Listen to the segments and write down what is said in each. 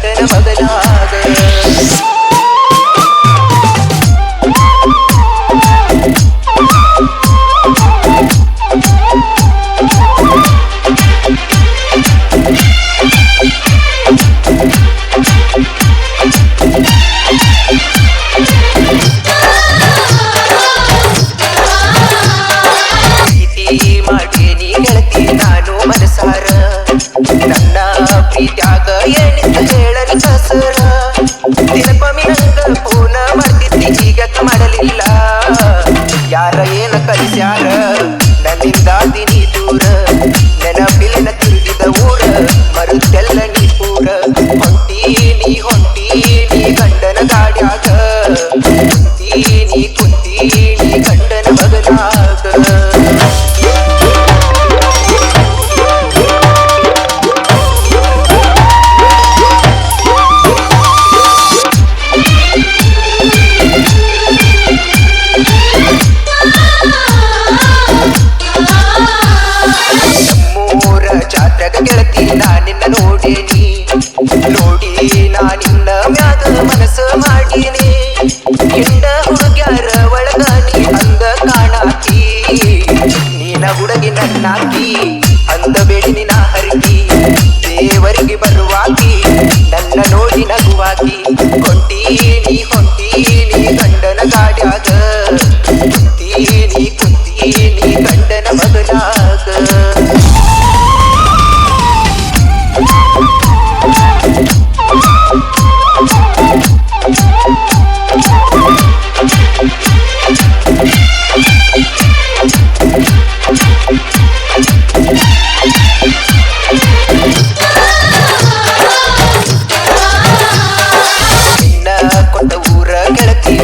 ಗಂಡನ ಮಗನಾಗ ಗೆಳತಿ ನಾನು ಮನಸಾರ ನನ್ನ ಪ್ರೀತ್ಯಾಗ ಏನಿಂತ ಹೇಳಲಿ ಕಸರ ದಿನಕ್ಕೊಮ್ಮೆ ನಂಗ ಫೋನ ಮಾಡ್ತಿದ್ದಿ ಈಗಕ್ಕ ಮಾಡಲಿಲ್ಲ ಯಾರ ಏನ ಕಲಿಸ್ಯಾರ ನನ್ನಿಂದ ದಿನಿ ದೂರ ನೆನಪಿನ ತಿರುಗಿದ ಊರ ಮರುತ್ತೆಲ್ಲ ನೀ ಪೂರ ಹೊಂಟಿ ನೀ ಗಂಡನ ಗಾಡ್ಯಾಗ ಕುಂತಿ ನೀ ಗಂಡನ ಮಗನಾಗ ಗೆಳತಿ ನಾನಿನ್ನ ನೋಡೇನಿ ನೋಡಿ ನಾನಿನ್ನ ಮ್ಯಾಗ ಮನಸ್ಸು ಮಾಡೀನಿ ಹಿಂಡ ಹುಡುಗ್ಯಾರ ಒಳಗ ನೀ ಅಂದ ಕಾಣಾಕಿ ನೀನ ಹುಡುಗಿ ನನ್ನಾಕಿ ಅಂದ ಬೇಡಿ ನಿನ ಹರಗಿ ದೇವರಿಗೆ ಬರುವಾಕಿ ನನ್ನ ನೋಡಿ ನಗುವಾಕಿ ಹೊಂಟಿ ನೀ ಗಂಡನ ಗಾಡ್ಯಾಗ ಕುಂತಿ ನೀ ಗಂಡನ ಮಗನಾಗ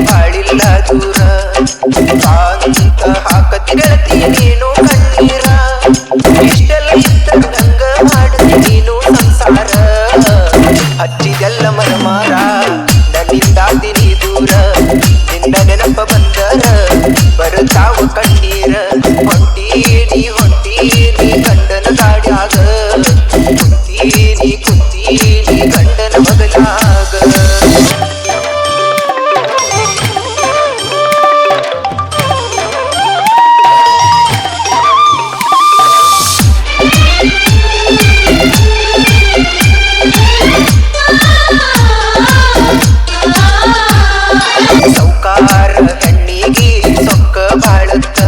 ಬಾಳಿಲ್ಲ ದೂರ ಅಂತ ಹಾಕತಿ ಗೆಳತಿ ನೀನು ಕಣ್ಣೀರ ಇಷ್ಟೆಲ್ಲ ಇದ್ದಾಗ ಹಂಗ ಮಾಡತಿ ನೀನು ಸಂಸಾರ ಹಚ್ಚಿದೆಲ್ಲ ಮನಮಾರ ನನ್ನಿಂದಾದಿ ನೀ ದೂರ ನಿನ್ನ ನೆನಪ ಬಂದರ ಬರುತ್ತಾವ ಕಣ್ಣೀರ ಹೊಂಟಿ ನೀ ಗಂಡನ ಗಾಡ್ಯಾಗ ಕುಂತಿ ನೀ ಗಂಡನ ಮಗನಾಗ ಸೌಕಾರ ಹೆಣ್ಣಿಗೆ ಸೊಕ್ಕ ಬಾಳತ್ತ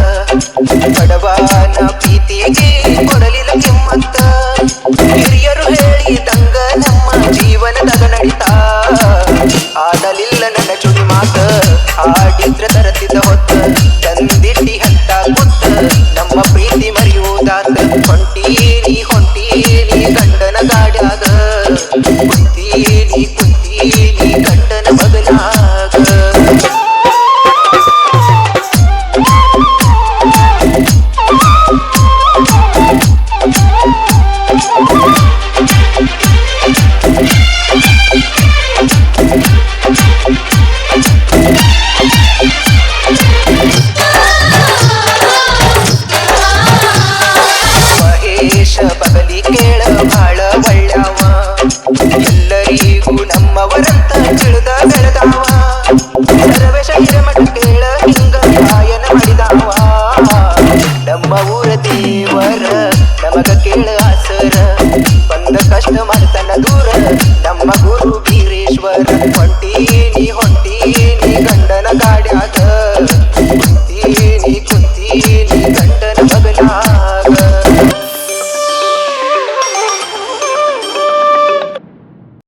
ಬಡವನ ಪ್ರೀತಿಗೆ ಕೊಡಲಿಲ್ಲ ಕಿಮ್ಮತ್ತ ಹಿರಿಯರು ಹೇಳಿದಂಗ ನಮ್ಮ ಜೀವನದಾಗ ನಡಿತಾ ಆಡಲಿಲ್ಲ ನನ್ನ ಚುಡಿ ಮಾತ ಆಡಿದ್ರ ತರತಿದ್ದ ಹೊತ್ತ ತಂದಿಟ್ಟಿ ಹತ್ತ ಗೊತ್ತ ನಮ್ಮ ಪ್ರೀತಿ ಮರೆಯುವುದಾತ ಹೊಂಟಿ ನೀ ಗಂಡನ ಗಾಡ್ಯಾಗ ಕುಂತಿ ನೀ ಗಂಡನ ಮಗನಾಗ ಮಹೇಶ ಬಗಲಿ ಕೇಳ ಬಾಳ ಒಳ್ಳ್ಯಾವ ಎಲ್ಲರಿಗೂ ನಮ್ಮವರಂತ ತಿಳಿದ